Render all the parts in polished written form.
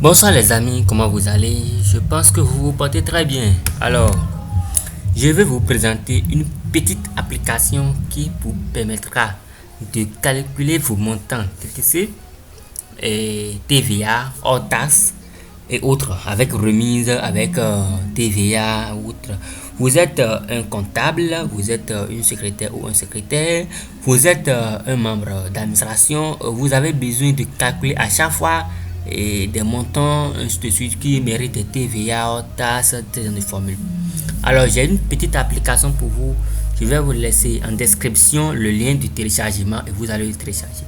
Bonsoir les amis, comment vous allez? Je pense que vous vous portez très bien. Alors, je vais vous présenter une petite application qui vous permettra de calculer vos montants TTC, et TVA, hors taxes et autres, avec remise, avec TVA ou autres. Vous êtes un comptable, vous êtes une secrétaire ou un secrétaire, vous êtes un membre d'administration, vous avez besoin de calculer à chaque fois et des montants, ainsi de suite, qui méritent des TVA, hors taxes, des formules. Alors, j'ai une petite application pour vous. Je vais vous laisser en description le lien du téléchargement et vous allez le télécharger.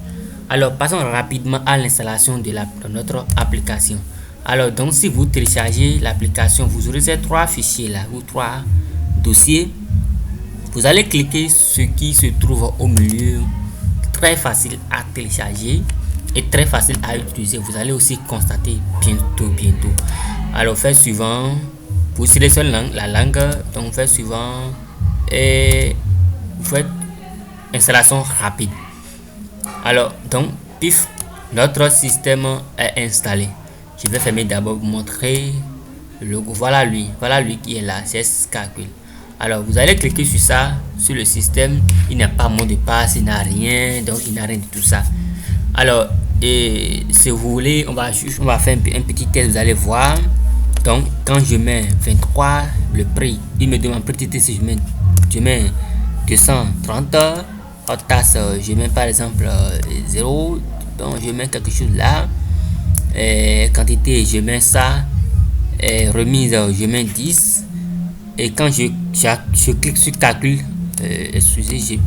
Alors, passons rapidement à l'installation de notre application. Alors, donc, si vous téléchargez l'application, vous aurez ces trois fichiers là, ou trois dossiers. Vous allez cliquer ce qui se trouve au milieu, très facile à télécharger et très facile à utiliser. Vous allez aussi constater bientôt. Alors, fait suivant, vous sélectionnez la langue, donc fait suivant et vous faites installation rapide. Alors, donc, pif, notre système est installé. Je vais fermer d'abord, vous montrer le logo. Voilà lui qui est là, c'est Calcul. Alors, vous allez cliquer sur ça, sur le système. Il n'y a pas mot de passe, il n'a rien, donc il n'a rien de tout ça. Alors, et si vous voulez, on va faire un petit test, vous allez voir. Donc, quand je mets 23, le prix, il me demande prix TTC, je mets 230. Hors taxe, je mets par exemple 0, donc je mets quelque chose là. Et quantité, je mets ça. Et remise, je mets 10. Et quand je clique sur calcul, excusez,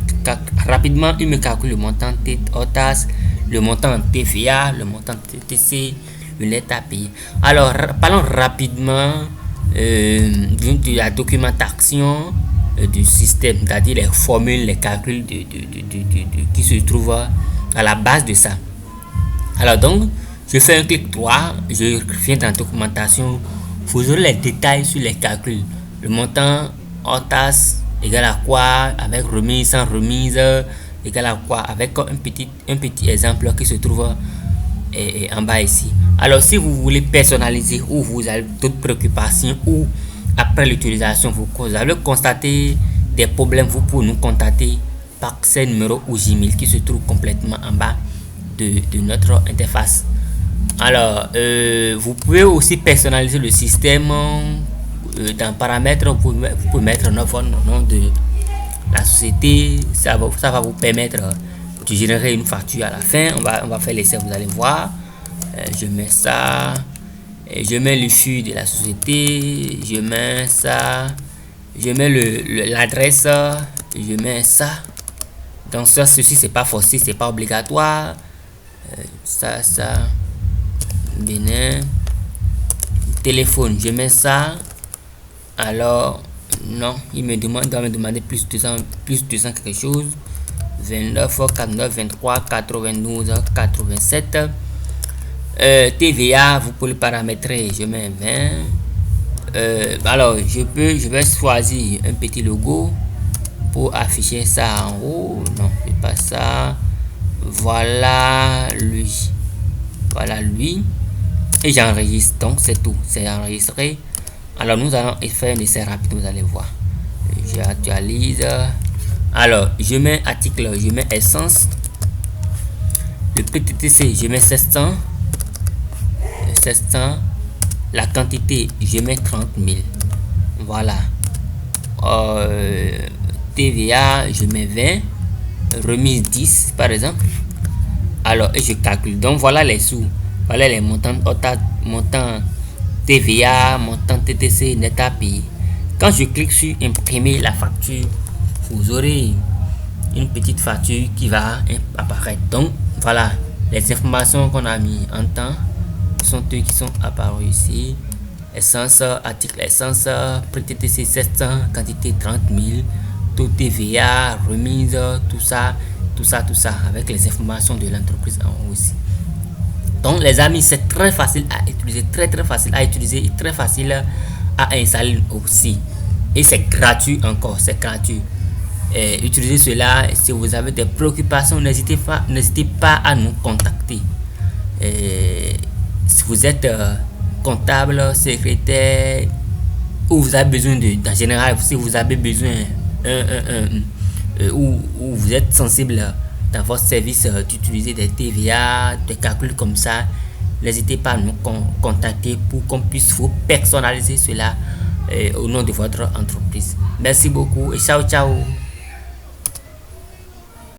rapidement, il me calcule le montant hors taxe, le montant TVA, le montant TTC, le net à payer. Alors, parlons rapidement de la documentation du système, c'est-à-dire les formules, les calculs qui se trouvent à la base de ça. Alors donc, je fais un clic droit, je viens dans la documentation, vous aurez les détails sur les calculs. Le montant hors taxe égale à quoi, avec remise, sans remise, égale à quoi, avec un petit exemple qui se trouve en bas ici. Alors si vous voulez personnaliser ou vous avez d'autres préoccupations ou après l'utilisation vous allez constater des problèmes, vous pouvez nous contacter par ces numéros ou Gmail qui se trouvent complètement en bas de notre interface. Alors vous pouvez aussi personnaliser le système dans paramètres. Vous pouvez mettre notre nom de la société, ça va vous permettre de générer une facture à la fin. On va faire l'essai, vous allez voir. Je mets ça et je mets le flux de la société, je mets ça, je mets l'adresse, je mets ça. Donc ça, ceci c'est pas forcé, c'est pas obligatoire. Ça Bénin, téléphone, je mets ça. Alors non, il doit me demander plus de 200 quelque chose. 29, 49, 23, 92, 87. TVA, vous pouvez le paramétrer, je mets 20. Alors je vais choisir un petit logo pour afficher ça en haut. Non, c'est pas ça. Voilà lui et j'enregistre. Donc c'est tout, c'est enregistré. Alors nous allons faire un essai rapide, vous allez voir. J'actualise. Alors je mets article, je mets essence. Le prix TTC, je mets 700. La quantité, je mets 30 000. Voilà. TVA, je mets 20. Remise 10 par exemple. Alors et je calcule. Donc voilà les sous, voilà les montants, montant TVA, montant TTC, net à payer. Quand je clique sur imprimer la facture, vous aurez une petite facture qui va apparaître. Donc voilà les informations qu'on a mis en temps sont eux qui sont apparus ici. Essence, article essence, prix TTC 700, quantité 30 000, taux TVA, remise, tout ça avec les informations de l'entreprise en haut aussi. Donc les amis, c'est très facile à utiliser, très facile à utiliser et très facile à installer aussi. Et c'est gratuit encore, c'est gratuit. Utilisez cela. Si vous avez des préoccupations, n'hésitez pas à nous contacter. si vous êtes comptable, secrétaire, ou vous avez besoin en général, si vous avez besoin ou vous êtes sensible dans votre service d'utiliser des TVA, des calculs comme ça, n'hésitez pas à nous contacter pour qu'on puisse vous personnaliser cela au nom de votre entreprise. Merci beaucoup et ciao ciao.